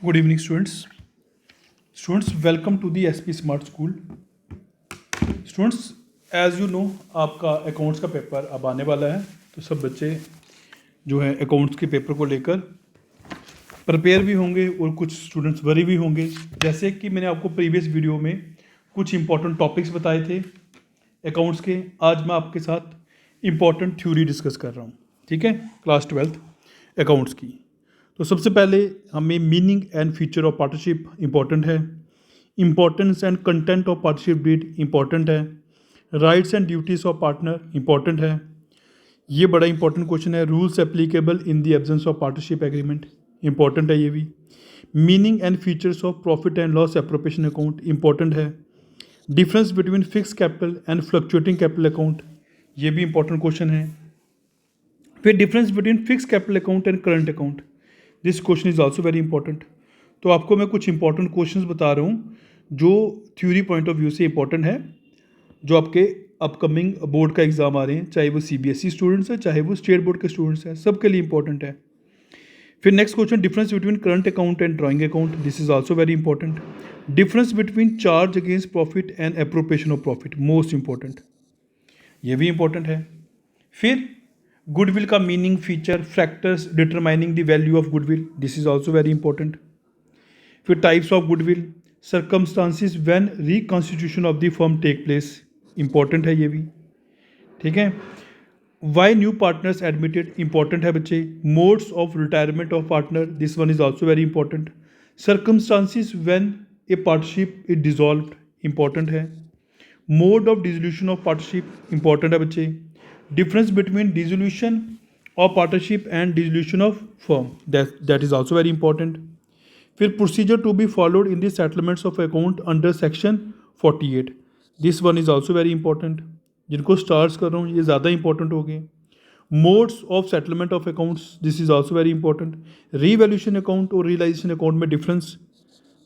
Good evening, students. Students, welcome to the SP Smart School. Students, as you know, आपका accounts का paper अब आने वाला है, तो सब बच्चे जो है अकाउंट्स के पेपर को लेकर प्रिपेयर भी होंगे और कुछ स्टूडेंट्स वरी भी होंगे। जैसे कि मैंने आपको प्रीवियस वीडियो में कुछ इंपॉर्टेंट टॉपिक्स बताए थे अकाउंट्स के, आज मैं आपके साथ इंपॉर्टेंट थ्योरी डिस्कस कर रहा हूँ। ठीक है, क्लास 12th अकाउंट्स की। तो सबसे पहले हमें meaning and feature of partnership important है, importance and content of partnership deed important है, rights and duties of partner important है। ये बड़ा इंपॉर्टेंट क्वेश्चन है। Rules applicable in the absence of partnership agreement important है ये भी। Meaning and features of profit and loss appropriation account important है। Difference between fix capital and fluctuating capital account, ये भी इंपॉर्टेंट क्वेश्चन है। फिर difference between fix capital account and current account, this question is also very important. तो आपको मैं कुछ important questions बता रहा हूँ जो थ्योरी पॉइंट ऑफ व्यू से इंपॉर्टेंट है, जो आपके अपकमिंग बोर्ड का एग्जाम आ रहे हैं, चाहे वो CBSE स्टूडेंट्स हैं चाहे वो स्टेट बोर्ड के स्टूडेंट्स हैं, सबके लिए इंपॉर्टेंट है। फिर next question, difference between current account and drawing account, this is also very important. Difference between charge against profit and appropriation of profit, most important, ये भी इंपॉर्टेंट है। फिर गुडविल का meaning, feature, factors determining the value of goodwill, this is also very important. फिर types of goodwill, circumstances when reconstitution of the firm take place, important है ये भी। ठीक है, why new partners admitted, important है बच्चे। Modes of retirement of partner, this one is also very important. Circumstances when a partnership is dissolved, important है। Mode of dissolution of partnership, important है बच्चे। Difference between dissolution of partnership and dissolution of firm, that is also very important. फिर procedure to be followed in the settlements of account under section 48, this one is also very important. जिनको stars कर रहा हूँ ये ज़्यादा important हो गए। Modes of settlement of accounts, this is also very important. Revaluation account और realization account में difference,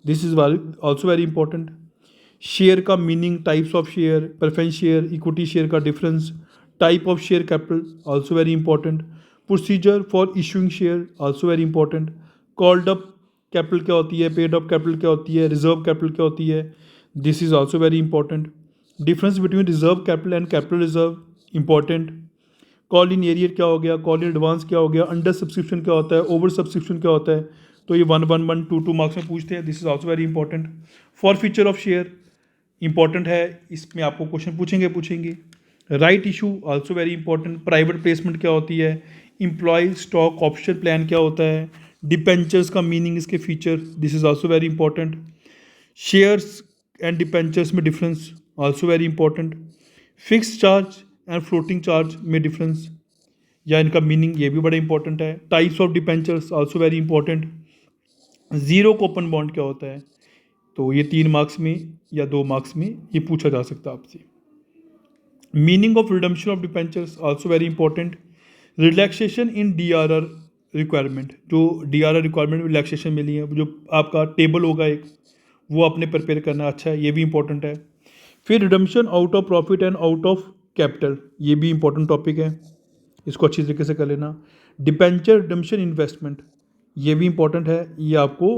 this is also very important. Share का meaning, types of share, preference share, equity share का difference, type of share capital, also very important. Procedure for issuing share, also very important. Called up capital क्या होती है, paid up capital क्या होती है, reserve capital क्या होती है, this is also very important. Difference between reserve capital and capital reserve, important. Call in arrear क्या हो गया, कॉल इन एडवांस क्या हो गया, अंडर सब्सक्रिप्शन क्या होता है, ओवर सब्सक्रिप्शन क्या होता है, तो ये 1 1 1 2 2 मार्क्स में पूछते हैं, this is also very important. For feature of share important है, इसमें आपको क्वेश्चन पूछेंगे। Right issue also very important. Private placement क्या होती है, एम्प्लॉय स्टॉक ऑप्शन प्लान क्या होता है, डिपेंचर्स का मीनिंग, इसके feature, this is also very important. Shares and debentures में difference, also very important. Fix charge and floating charge में डिफरेंस या इनका मीनिंग, ये भी बड़ा इंपॉर्टेंट है। Types of debentures also very important. Zero coupon bond क्या होता है, तो ये 3 मार्क्स में या 2 मार्क्स में ये पूछा जा सकता है आपसे। Meaning of redemption of debentures also very important. Relaxation in DRR requirement, जो DRR रिक्वायरमेंट में रिलैक्सेशन मिली है, जो आपका टेबल होगा एक, वो आपने प्रिपेयर करना, अच्छा है, ये भी इंपॉर्टेंट है। फिर redemption out of profit and out of capital, ये भी इंपॉर्टेंट टॉपिक है, इसको अच्छी तरीके से कर लेना। डिपेंचर रिडम्पशन इन्वेस्टमेंट, ये भी इंपॉर्टेंट है, ये आपको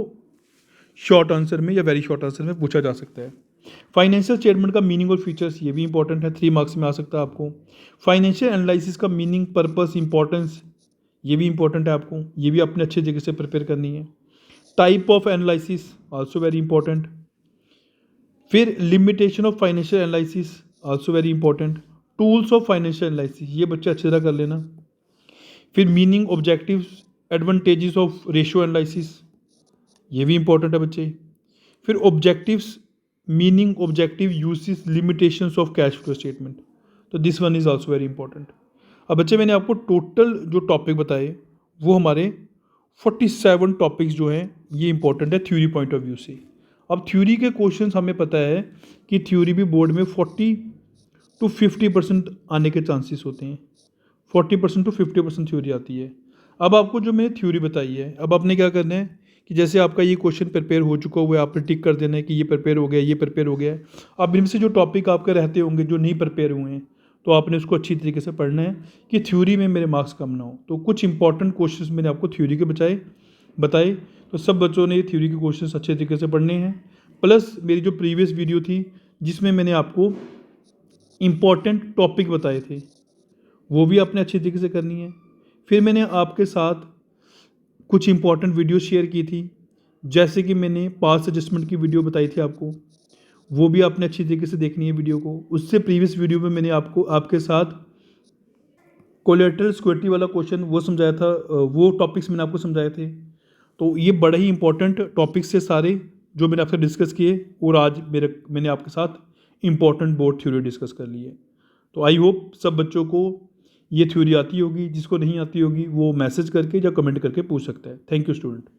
शॉर्ट आंसर में या वेरी शॉर्ट आंसर में पूछा जा सकता है। फाइनेंशियल स्टेटमेंट का मीनिंग और फीचर्स, ये भी इंपॉर्टेंट है, 3 मार्क्स में आ सकता है आपको। फाइनेंशियल एनालिसिस का मीनिंग, पर्पस, इंपॉर्टेंस, ये भी इंपॉर्टेंट है आपको, ये भी अपने अच्छे जगह से प्रिपेयर करनी है। Type of analysis also very important. फिर limitation of financial analysis also very important. Tools of financial analysis, ये बच्चे अच्छी तरह कर लेना। फिर meaning, objectives, advantages of ratio analysis, ये भी इंपॉर्टेंट है बच्चे। फिर objectives, meaning, objective, uses, limitations of cash flow statement, तो this one is also very important. अब बच्चे मैंने आपको टोटल जो टॉपिक बताए वो हमारे 47 टॉपिक्स जो हैं ये इंपॉर्टेंट है थ्योरी पॉइंट ऑफ व्यू से। अब थ्योरी के क्वेश्चंस हमें पता है कि थ्योरी भी बोर्ड में 40 to 50% आने के चांसेस होते हैं, 40% to 50% थ्योरी आती है। अब आपको जो मैंने थ्योरी बताई है, अब आपने क्या करना है कि जैसे आपका ये क्वेश्चन प्रिपेयर हो चुका हुआ है, आपने टिक कर देना है कि ये प्रिपेयर हो गया, ये प्रिपेयर हो गया है। अब इनमें से जो टॉपिक आपके रहते होंगे जो नहीं प्रिपेयर हुए हैं, तो आपने उसको अच्छी तरीके से पढ़ना है कि थ्योरी में मेरे मार्क्स कम ना हो। तो कुछ इंपॉर्टेंट क्वेश्चंस मैंने आपको थ्योरी के बताए। तो सब बच्चों ने थ्योरी के क्वेश्चंस अच्छे तरीके से पढ़ने हैं। प्लस मेरी जो प्रीवियस वीडियो थी जिसमें मैंने आपको इम्पॉर्टेंट टॉपिक बताए थे वो भी आपने अच्छी तरीके से करनी है। फिर मैंने आपके साथ कुछ इम्पॉर्टेंट वीडियो शेयर की थी, जैसे कि मैंने पास एडजस्टमेंट की वीडियो बताई थी आपको, वो भी आपने अच्छी तरीके से देखनी है वीडियो को। उससे प्रीवियस वीडियो में मैंने आपको आपके साथ कोलेटरल सिक्योरिटी वाला क्वेश्चन वो समझाया था, वो टॉपिक्स मैंने आपको समझाए थे। तो ये बड़े ही इंपॉर्टेंट टॉपिक्स से सारे जो मैंने आपसे डिस्कस किए, और आज मैंने आपके साथ इंपॉर्टेंट बोर्ड थ्योरी डिस्कस कर ली है। तो आई होप सब बच्चों को ये थ्योरी आती होगी, जिसको नहीं आती होगी वो मैसेज करके या कमेंट करके पूछ सकता है। Thank you student.